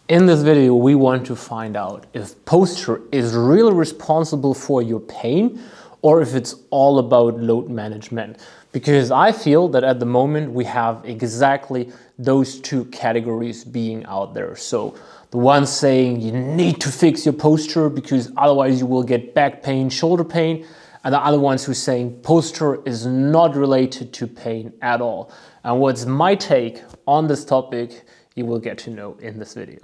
In this video, we want to find out if posture is really responsible for your pain or if it's all about load management. Because I feel that at the moment we have exactly those two categories being out there. So the one saying you need to fix your posture because otherwise you will get back pain, shoulder pain, and the other ones who are saying posture is not related to pain at all. And what's my take on this topic, you will get to know in this video.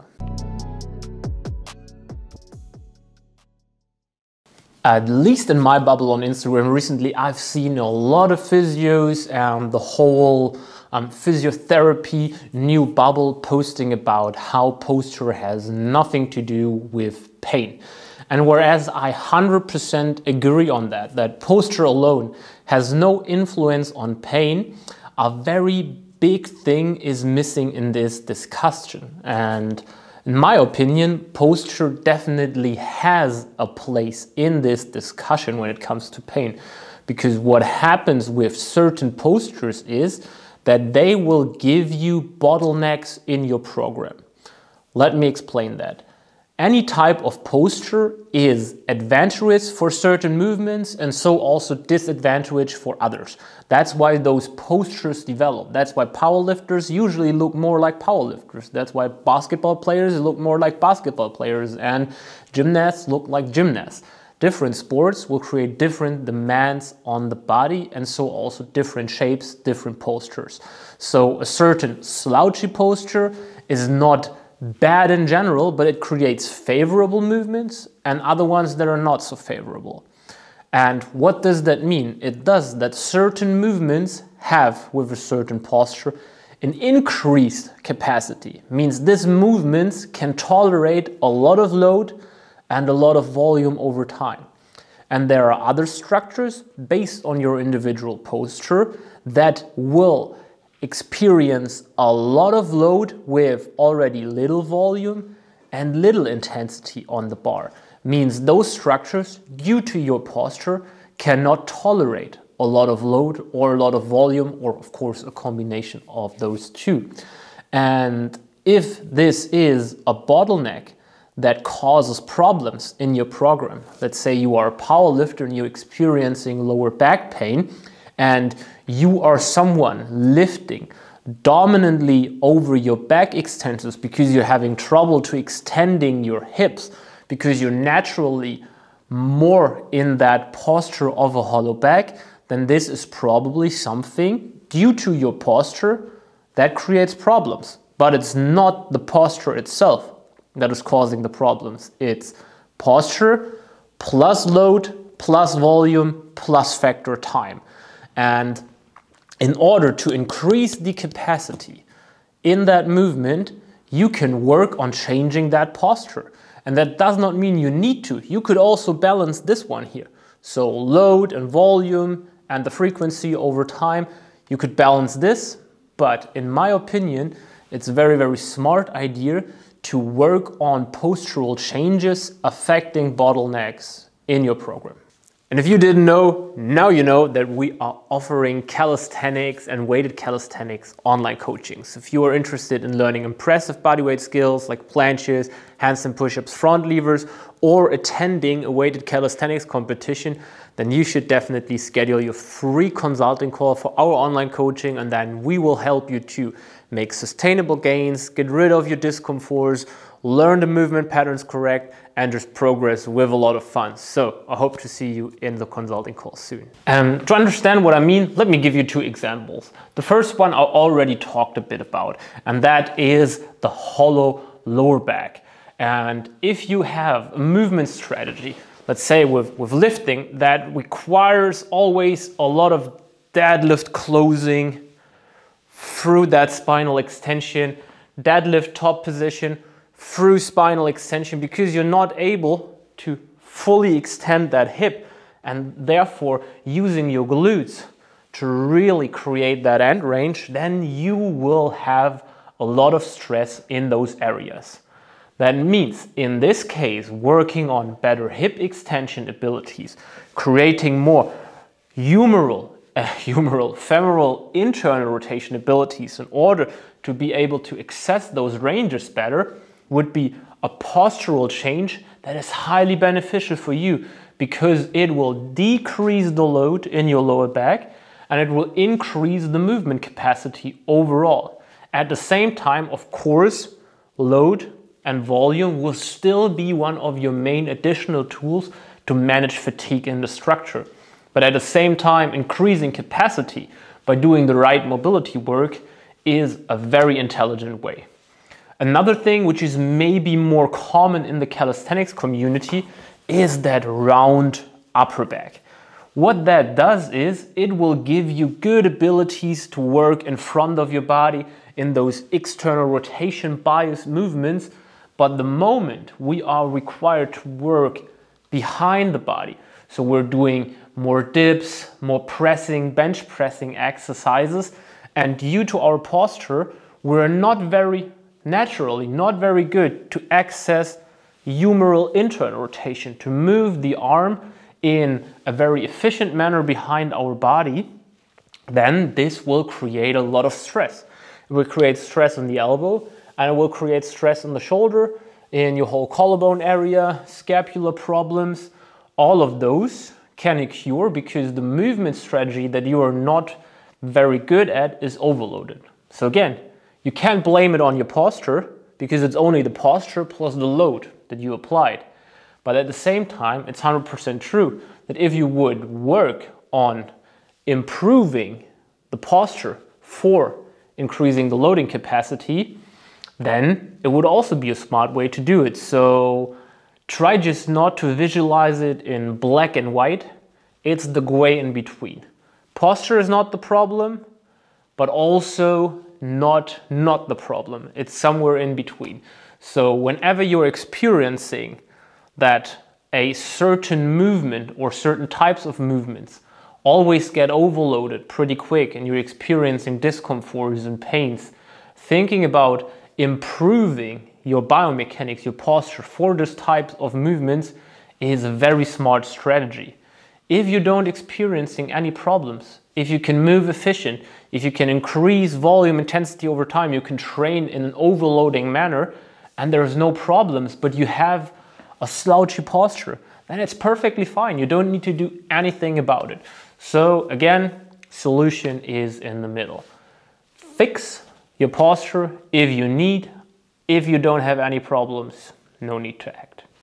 At least in my bubble on Instagram recently, I've seen a lot of physios and the whole physiotherapy new bubble posting about how posture has nothing to do with pain. And whereas I 100% agree on that posture alone has no influence on pain, a very big thing is missing in this discussion. And in my opinion, posture definitely has a place in this discussion when it comes to pain. Because what happens with certain postures is that they will give you bottlenecks in your program. Let me explain that. Any type of posture is advantageous for certain movements and so also disadvantageous for others. That's why those postures develop. That's why powerlifters usually look more like powerlifters. That's why basketball players look more like basketball players and gymnasts look like gymnasts. Different sports will create different demands on the body and so also different shapes, different postures. So a certain slouchy posture is not bad in general, but it creates favorable movements and other ones that are not so favorable. And what does that mean? It does that certain movements have, with a certain posture, an increased capacity. Means these movements can tolerate a lot of load and a lot of volume over time. And there are other structures based on your individual posture that will experience a lot of load with already little volume and little intensity on the bar. Means those structures, due to your posture, cannot tolerate a lot of load or a lot of volume, or of course a combination of those two. And if this is a bottleneck that causes problems in your program, let's say you are a power lifter and you're experiencing lower back pain, and you are someone lifting dominantly over your back extensors because you're having trouble to extending your hips because you're naturally more in that posture of a hollow back, then this is probably something due to your posture that creates problems. But it's not the posture itself that is causing the problems. It's posture plus load plus volume plus factor time. And in order to increase the capacity in that movement, you can work on changing that posture. And that does not mean you need to. You could also balance this one here. So load and volume and the frequency over time, you could balance this. But in my opinion, it's a very, very smart idea to work on postural changes affecting bottlenecks in your program. And if you didn't know, now you know that we are offering calisthenics and weighted calisthenics online coaching. So if you are interested in learning impressive bodyweight skills like planches, handstand push-ups, front levers, or attending a weighted calisthenics competition, then you should definitely schedule your free consulting call for our online coaching, and then we will help you to make sustainable gains, get rid of your discomforts, learn the movement patterns correct, and just progress with a lot of fun. So I hope to see you in the consulting call soon. And to understand what I mean, let me give you two examples. The first one I already talked a bit about, and that is the hollow lower back. And if you have a movement strategy, let's say with lifting, that requires always a lot of deadlift closing through that spinal extension, deadlift top position, through spinal extension, because you're not able to fully extend that hip and therefore using your glutes to really create that end range, then you will have a lot of stress in those areas. That means in this case, working on better hip extension abilities, creating more femoral internal rotation abilities in order to be able to access those ranges better, would be a postural change that is highly beneficial for you because it will decrease the load in your lower back and it will increase the movement capacity overall. At the same time, of course, load and volume will still be one of your main additional tools to manage fatigue in the structure. But at the same time, increasing capacity by doing the right mobility work is a very intelligent way. Another thing which is maybe more common in the calisthenics community is that round upper back. What that does is it will give you good abilities to work in front of your body in those external rotation bias movements, but the moment we are required to work behind the body, so we're doing more dips, more pressing, bench pressing exercises, and due to our posture, we're not very good to access humeral internal rotation, to move the arm in a very efficient manner behind our body, then this will create a lot of stress. It will create stress on the elbow and it will create stress on the shoulder, in your whole collarbone area, scapular problems. All of those can occur because the movement strategy that you are not very good at is overloaded. So again, you can't blame it on your posture because it's only the posture plus the load that you applied. But at the same time, it's 100% true that if you would work on improving the posture for increasing the loading capacity, then it would also be a smart way to do it. So try just not to visualize it in black and white. It's the gray in between. Posture is not the problem, but also not the problem. It's somewhere in between. So whenever you're experiencing that a certain movement or certain types of movements always get overloaded pretty quick and you're experiencing discomforts and pains, thinking about improving your biomechanics, your posture for this type of movements is a very smart strategy. If you don't experiencing any problems, if you can move efficient, if you can increase volume intensity over time, you can train in an overloading manner and there's no problems, but you have a slouchy posture, then it's perfectly fine. You don't need to do anything about it. So again, solution is in the middle. Fix your posture if you need. If you don't have any problems, no need to act.